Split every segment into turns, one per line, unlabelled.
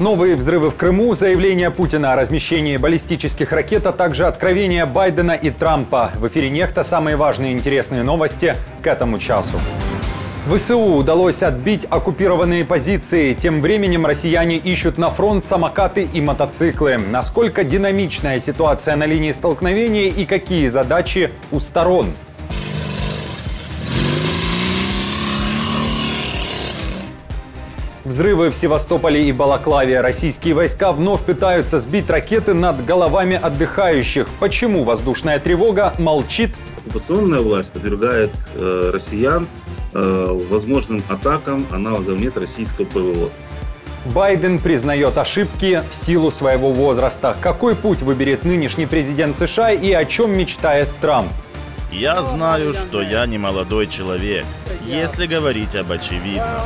Новые взрывы в Крыму, заявление Путина о размещении баллистических ракет, а также откровения Байдена и Трампа. В эфире «Нехта» самые важные и интересные новости к этому часу. ВСУ удалось отбить оккупированные позиции. Тем временем россияне ищут на фронт самокаты и мотоциклы. Насколько динамичная ситуация на линии столкновения и какие задачи у сторон? Взрывы в Севастополе и Балаклаве. Российские войска вновь пытаются сбить ракеты над головами отдыхающих. Почему воздушная тревога молчит?
Оккупационная власть подвергает россиян возможным атакам аналогов нет российского ПВО.
Байден признает ошибки в силу своего возраста. Какой путь выберет нынешний президент США и о чем мечтает Трамп?
Я знаю, что я не молодой человек, если говорить об очевидном.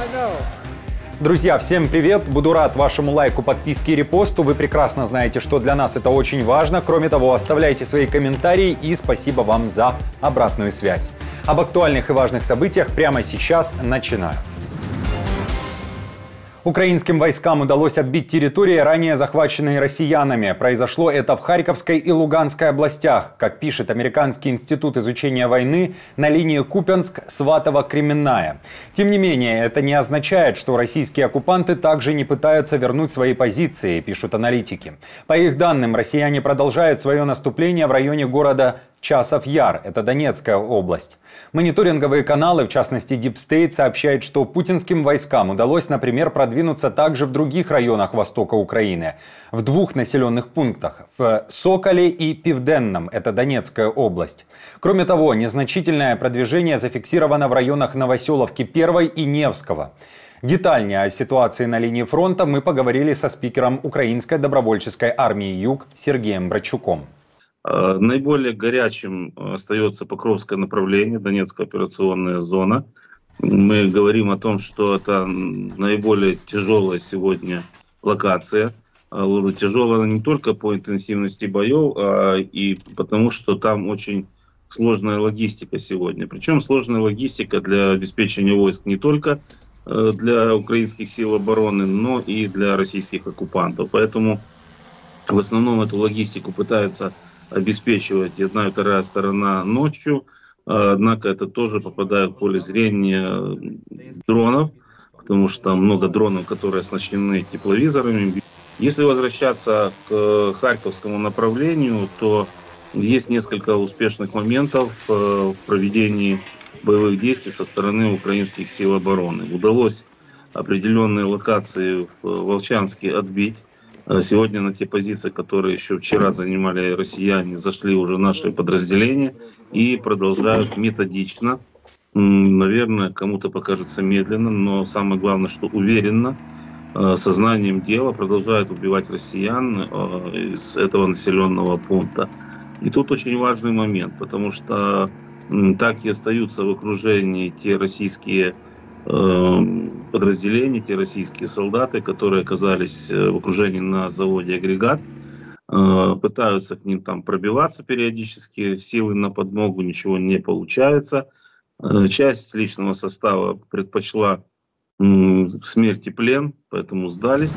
Друзья, всем привет! Буду рад вашему лайку, подписке и репосту. Вы прекрасно знаете, что для нас это очень важно. Кроме того, оставляйте свои комментарии и спасибо вам за обратную связь. Об актуальных и важных событиях прямо сейчас начинаю. Украинским войскам удалось отбить территории, ранее захваченные россиянами. Произошло это в Харьковской и Луганской областях. Как пишет Американский институт изучения войны, на линии Купянск-Сватово-Кременная. Тем не менее, это не означает, что российские оккупанты также не пытаются вернуть свои позиции, пишут аналитики. По их данным, россияне продолжают свое наступление в районе города Часов-Яр, это Донецкая область. Мониторинговые каналы, в частности Deep State, сообщают, что путинским войскам удалось, например, продвинуться также в других районах востока Украины. В двух населенных пунктах – в Соколе и Південном, это Донецкая область. Кроме того, незначительное продвижение зафиксировано в районах Новоселовки 1 и Невского. Детальнее о ситуации на линии фронта мы поговорили со спикером Украинской добровольческой армии «Юг» Сергеем Братчуком.
Наиболее горячим остается Покровское направление, Донецкая операционная зона. Мы говорим о том, что это наиболее тяжелая сегодня локация. Тяжелая не только по интенсивности боев, а и потому, что там очень сложная логистика сегодня. Причем сложная логистика для обеспечения войск не только для украинских сил обороны, но и для российских оккупантов. Поэтому в основном эту логистику пытаются обеспечивать одна и вторая сторона ночью, однако это тоже попадает в поле зрения дронов, потому что много дронов, которые оснащены тепловизорами. Если возвращаться к Харьковскому направлению, то есть несколько успешных моментов в проведении боевых действий со стороны украинских сил обороны. Удалось определенные локации в Волчанске отбить. Сегодня на те позиции, которые еще вчера занимали россияне, зашли уже наши подразделения и продолжают методично, наверное, кому-то покажется медленно, но самое главное, что уверенно, сознанием дела продолжают убивать россиян из этого населенного пункта. И тут очень важный момент, потому что так и остаются в окружении те российские подразделения, те российские солдаты, которые оказались в окружении на заводе «Агрегат», пытаются к ним там пробиваться периодически, силы на подмогу, ничего не получается. Часть личного состава предпочла смерть и плен, поэтому сдались.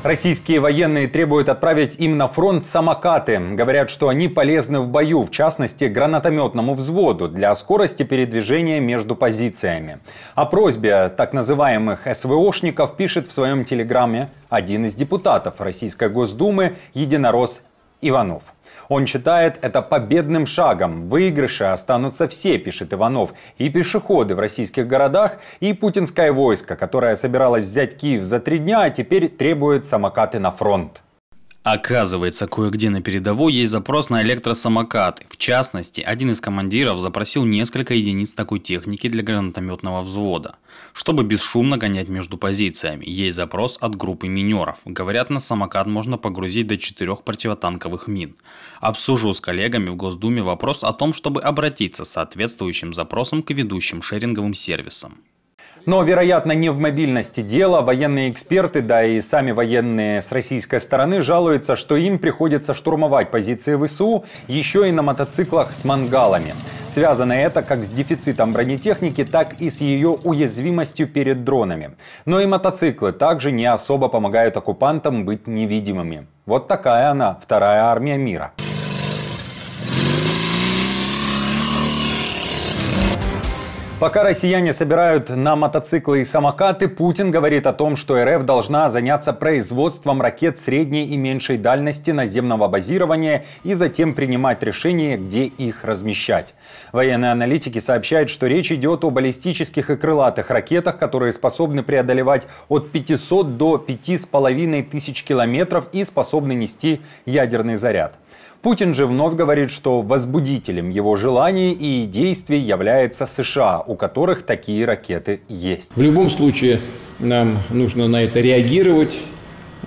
Российские военные требуют отправить им на фронт самокаты. Говорят, что они полезны в бою, в частности, гранатометному взводу для скорости передвижения между позициями. О просьбе так называемых СВОшников пишет в своем телеграме один из депутатов Российской Госдумы единорос Иванов. Он считает это победным шагом. В выигрыше останутся все, пишет Иванов. И пешеходы в российских городах, и путинское войско, которое собиралось взять Киев за 3 дня, а теперь требует самокаты на фронт.
Оказывается, кое-где на передовой есть запрос на электросамокаты. В частности, один из командиров запросил несколько единиц такой техники для гранатометного взвода, чтобы бесшумно гонять между позициями. Есть запрос от группы минеров. Говорят, на самокат можно погрузить до 4 противотанковых мин. Обсужу с коллегами в Госдуме вопрос о том, чтобы обратиться с соответствующим запросом к ведущим шеринговым сервисам.
Но, вероятно, не в мобильности дело. Военные эксперты, да и сами военные с российской стороны жалуются, что им приходится штурмовать позиции ВСУ еще и на мотоциклах с мангалами. Связано это как с дефицитом бронетехники, так и с ее уязвимостью перед дронами. Но и мотоциклы также не особо помогают оккупантам быть невидимыми. Вот такая она, вторая армия мира. Пока россияне собирают на мотоциклы и самокаты, Путин говорит о том, что РФ должна заняться производством ракет средней и меньшей дальности наземного базирования и затем принимать решение, где их размещать. Военные аналитики сообщают, что речь идет о баллистических и крылатых ракетах, которые способны преодолевать от 500 до 5500 километров и способны нести ядерный заряд. Путин же вновь говорит, что возбудителем его желаний и действий является США, у которых такие ракеты есть.
В любом случае нам нужно на это реагировать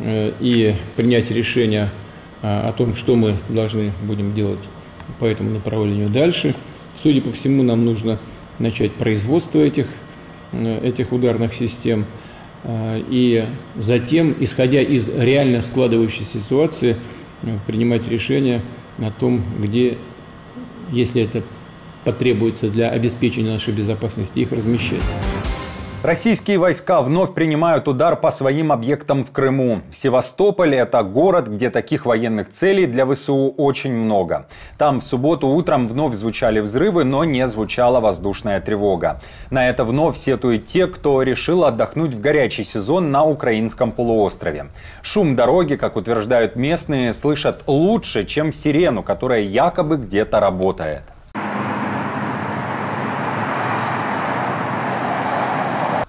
и принять решение о том, что мы должны будем делать по этому направлению дальше. Судя по всему, нам нужно начать производство этих ударных систем. И затем, исходя из реально складывающейся ситуации, принимать решение о том, где, если это потребуется для обеспечения нашей безопасности, их размещать.
Российские войска вновь принимают удар по своим объектам в Крыму. Севастополь – это город, где таких военных целей для ВСУ очень много. Там в субботу утром вновь звучали взрывы, но не звучала воздушная тревога. На это вновь сетуют те, кто решил отдохнуть в горячий сезон на украинском полуострове. Шум дороги, как утверждают местные, слышат лучше, чем сирену, которая якобы где-то работает.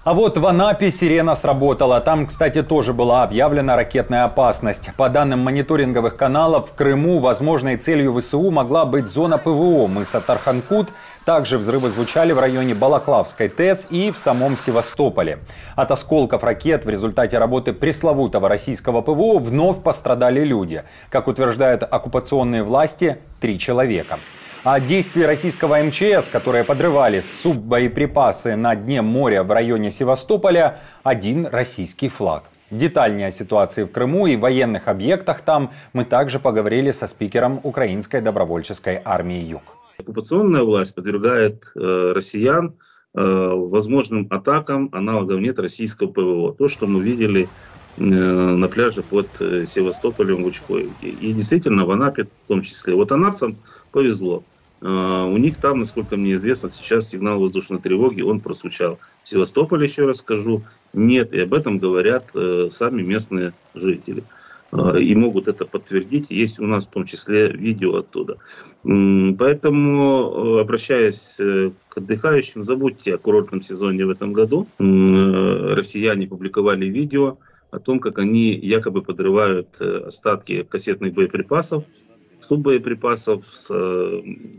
А вот в Анапе сирена сработала. Там, кстати, тоже была объявлена ракетная опасность. По данным мониторинговых каналов, в Крыму возможной целью ВСУ могла быть зона ПВО мыса Тарханкут. Также взрывы звучали в районе Балаклавской ТЭС и в самом Севастополе. От осколков ракет в результате работы пресловутого российского ПВО вновь пострадали люди. Как утверждают оккупационные власти, 3 человека. А от действий российского МЧС, которые подрывали суббоеприпасы на дне моря в районе Севастополя, 1 российский флаг. Детальнее о ситуации в Крыму и военных объектах там мы также поговорили со спикером Украинской добровольческой армии «Юг».
Оккупационная власть подвергает россиян возможным атакам, аналогов нет российского ПВО. То, что мы видели на пляже под Севастополем в Учковике. И действительно в Анапе в том числе. Вот анапцам повезло. У них там, насколько мне известно, сейчас сигнал воздушной тревоги, он прозвучал. В Севастополе, еще раз скажу, нет. И об этом говорят сами местные жители. И могут это подтвердить. Есть у нас в том числе видео оттуда. Поэтому, обращаясь к отдыхающим, забудьте о курортном сезоне в этом году. Россияне публиковали видео о том, как они якобы подрывают остатки кассетных боеприпасов, суббоеприпасов с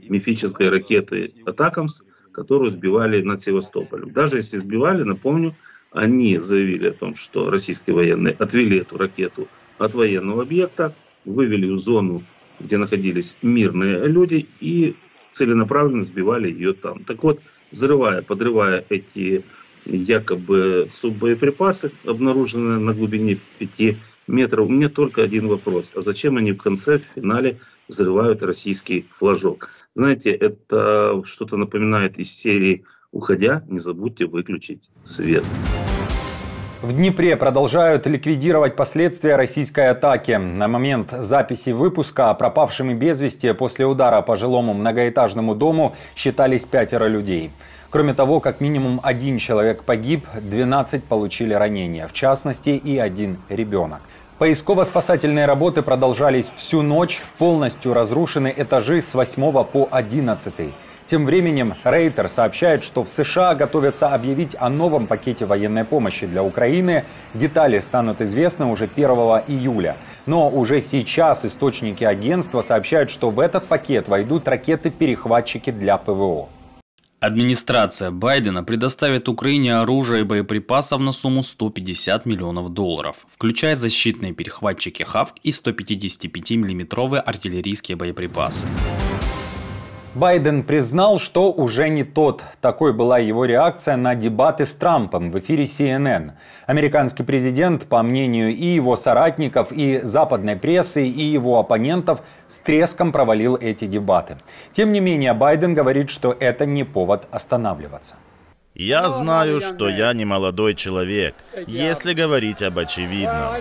мифической ракеты «Атакамс», которую сбивали над Севастополем. Даже если сбивали, напомню, они заявили о том, что российские военные отвели эту ракету от военного объекта, вывели в зону, где находились мирные люди, и целенаправленно сбивали ее там. Так вот, подрывая эти якобы суббоеприпасы, обнаруженные на глубине 5 метров, у меня только один вопрос. А зачем они в конце, в финале взрывают российский флажок? Знаете, это что-то напоминает из серии «Уходя, не забудьте выключить свет».
В Днепре продолжают ликвидировать последствия российской атаки. На момент записи выпуска пропавшими без вести после удара по жилому многоэтажному дому считались 5 людей. Кроме того, как минимум 1 человек погиб, 12 получили ранения, в частности и 1 ребенок. Поисково-спасательные работы продолжались всю ночь, полностью разрушены этажи с 8 по 11. Тем временем Рейтер сообщает, что в США готовятся объявить о новом пакете военной помощи для Украины. Детали станут известны уже 1 июля. Но уже сейчас источники агентства сообщают, что в этот пакет войдут ракеты-перехватчики для ПВО.
Администрация Байдена предоставит Украине оружие и боеприпасов на сумму $150 миллионов, включая защитные перехватчики «Хавк» и 155-мм артиллерийские боеприпасы.
Байден признал, что уже не тот. Такой была его реакция на дебаты с Трампом в эфире CNN. Американский президент, по мнению и его соратников, и западной прессы, и его оппонентов, с треском провалил эти дебаты. Тем не менее, Байден говорит, что это не повод останавливаться.
Я знаю, что я не молодой человек, если говорить об очевидном.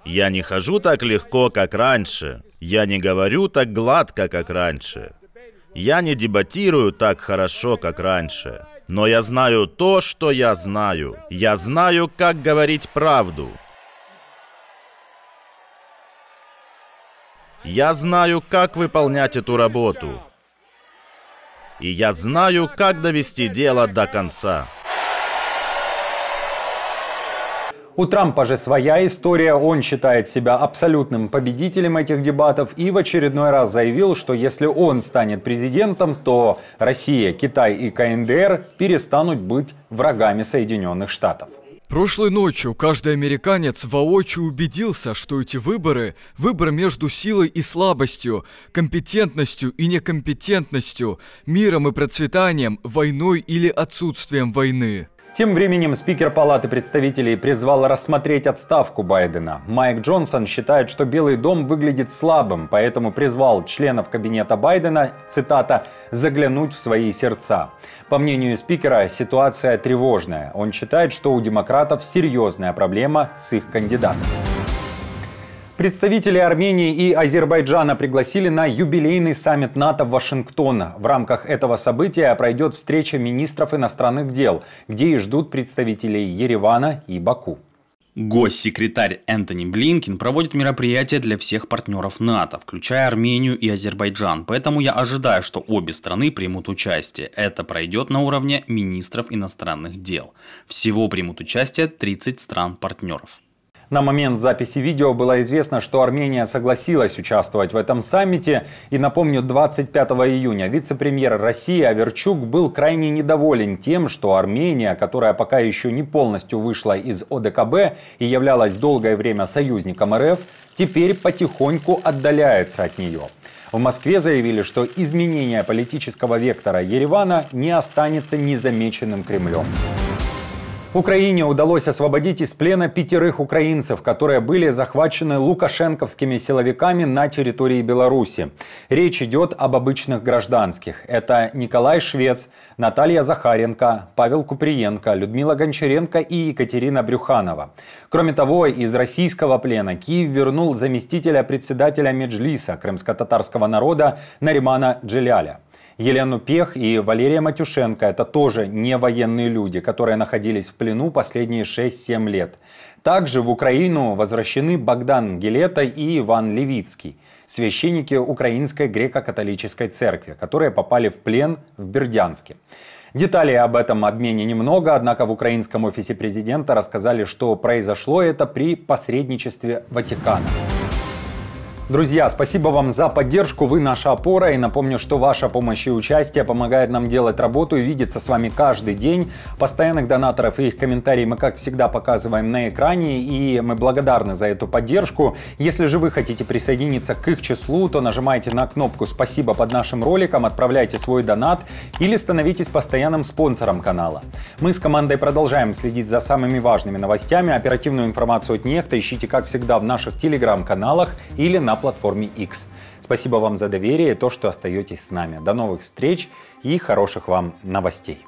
Я не хожу так легко, как раньше. Я не говорю так гладко, как раньше. Я не дебатирую так хорошо, как раньше. Но я знаю то, что я знаю. Я знаю, как говорить правду. Я знаю, как выполнять эту работу. И я знаю, как довести дело до конца.
У Трампа же своя история, он считает себя абсолютным победителем этих дебатов и в очередной раз заявил, что если он станет президентом, то Россия, Китай и КНДР перестанут быть врагами Соединенных Штатов.
Прошлой ночью каждый американец воочию убедился, что эти выборы – выбор между силой и слабостью, компетентностью и некомпетентностью, миром и процветанием, войной или отсутствием войны.
Тем временем спикер Палаты представителей призвал рассмотреть отставку Байдена. Майк Джонсон считает, что Белый дом выглядит слабым, поэтому призвал членов кабинета Байдена, цитата, «заглянуть в свои сердца». По мнению спикера, ситуация тревожная. Он считает, что у демократов серьезная проблема с их кандидатом. Представители Армении и Азербайджана пригласили на юбилейный саммит НАТО в Вашингтон. В рамках этого события пройдет встреча министров иностранных дел, где и ждут представителей Еревана и Баку.
Госсекретарь Энтони Блинкен проводит мероприятия для всех партнеров НАТО, включая Армению и Азербайджан. Поэтому я ожидаю, что обе страны примут участие. Это пройдет на уровне министров иностранных дел. Всего примут участие 30 стран-партнеров.
На момент записи видео было известно, что Армения согласилась участвовать в этом саммите. И напомню, 25 июня вице-премьер России Аверчук был крайне недоволен тем, что Армения, которая пока еще не полностью вышла из ОДКБ и являлась долгое время союзником РФ, теперь потихоньку отдаляется от нее. В Москве заявили, что изменение политического вектора Еревана не останется незамеченным Кремлем. Украине удалось освободить из плена 5 украинцев, которые были захвачены лукашенковскими силовиками на территории Беларуси. Речь идет об обычных гражданских. Это Николай Швец, Наталья Захаренко, Павел Куприенко, Людмила Гончаренко и Екатерина Брюханова. Кроме того, из российского плена Киев вернул заместителя председателя Меджлиса крымско-татарского народа Наримана Джеляля. Елену Пех и Валерия Матюшенко – это тоже не военные люди, которые находились в плену последние 6-7 лет. Также в Украину возвращены Богдан Гелета и Иван Левицкий, священники Украинской греко-католической церкви, которые попали в плен в Бердянске. Деталей об этом обмене немного, однако в украинском офисе президента рассказали, что произошло это при посредничестве Ватикана. Друзья, спасибо вам за поддержку, вы наша опора, и напомню, что ваша помощь и участие помогает нам делать работу и видеться с вами каждый день. Постоянных донаторов и их комментарии мы, как всегда, показываем на экране, и мы благодарны за эту поддержку. Если же вы хотите присоединиться к их числу, то нажимайте на кнопку «Спасибо» под нашим роликом, отправляйте свой донат или становитесь постоянным спонсором канала. Мы с командой продолжаем следить за самыми важными новостями. Оперативную информацию от Нехта ищите, как всегда, в наших телеграм-каналах или на платформе X. Спасибо вам за доверие и то, что остаетесь с нами. До новых встреч и хороших вам новостей.